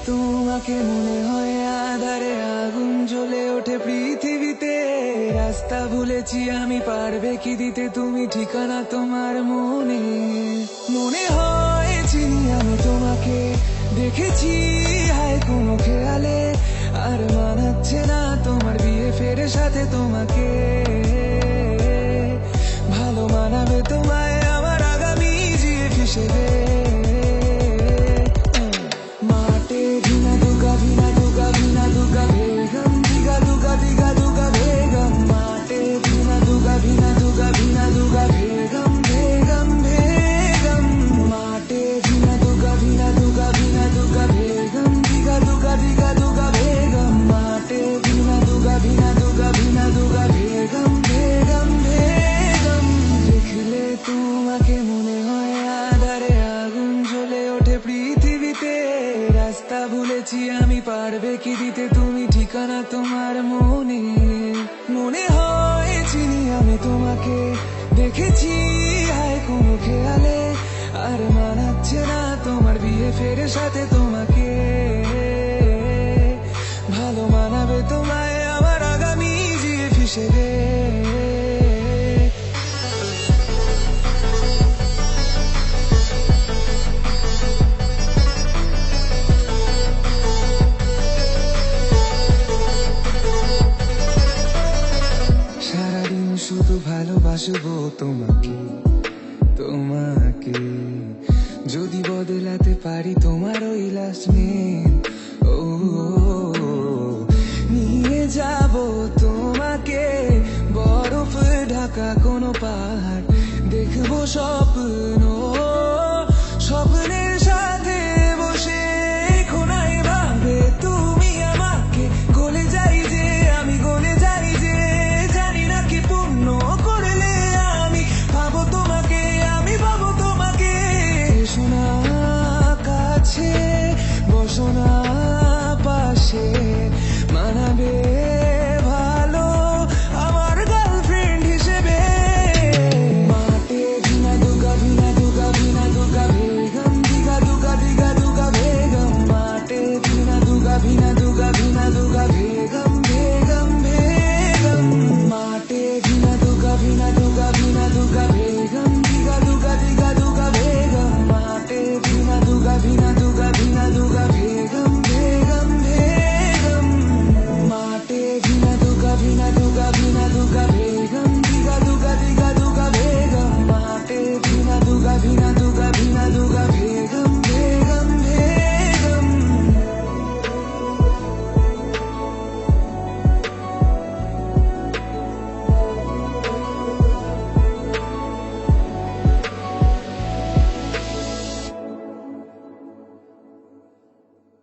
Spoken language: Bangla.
তোমাকে মনে হয় আধারে আগুন জ্বলে ওঠে পৃথিবীতে। রাস্তা ভুলেছি আমি, পারবে কি দিতে তুমি ঠিকানা তোমার মনে? মনে হয় চিনি আমি তোমাকে, দেখেছি হায় কোনো খেয়ালে। আর মানাচ্ছে না তোমার বিয়ে ফেরে সাথে তোমাকে। ভালো মানাবে তোমায় আমার আগামী জিএফ হিসেবে। মাঠে ভিনা দুগা ভিনা দুগা ভিনা দুগা বেগম দিগা দুগা দিগা দুগা বেগম। মাঠে ভিনা দুগা ভিনা দুগা ভিনা দুগা বেগম বেগম বেগম। মাঠে ভিনা দুগা ভিনা দুগা ভিনা দুগা বেগম দিগা দুগা দিগা দুগা বেগম। মাঠে ভিনা দুগা ভিনা দুগা ভিনা দুগা বেগম বেগম বেগম। দেখলে তোমাকে মনে হয় আধারে আগুন জ্বলে ওঠে পৃথিবীতে। রাস্তা ভুলেছি আমি, পারবে কি দিতে তুমি ঠিকানা তোমার মনে? মনে হয় চিনি আমি তোমাকে, দেখেছি হায় কোনো খেয়ালে। আর মানাচ্ছে না তোমার বিয়ে ফেরে সাথে তোমাকে। ভালো মানাবে তোমায় আমার আগামী জিএফ হিসেবে। সারাদিন শুধু ভালোবাসবো তোমাকে তোমাকে। যদি বদলাতে পারি তোমার ওই লাস্ট নেম, ও নিয়ে যাবো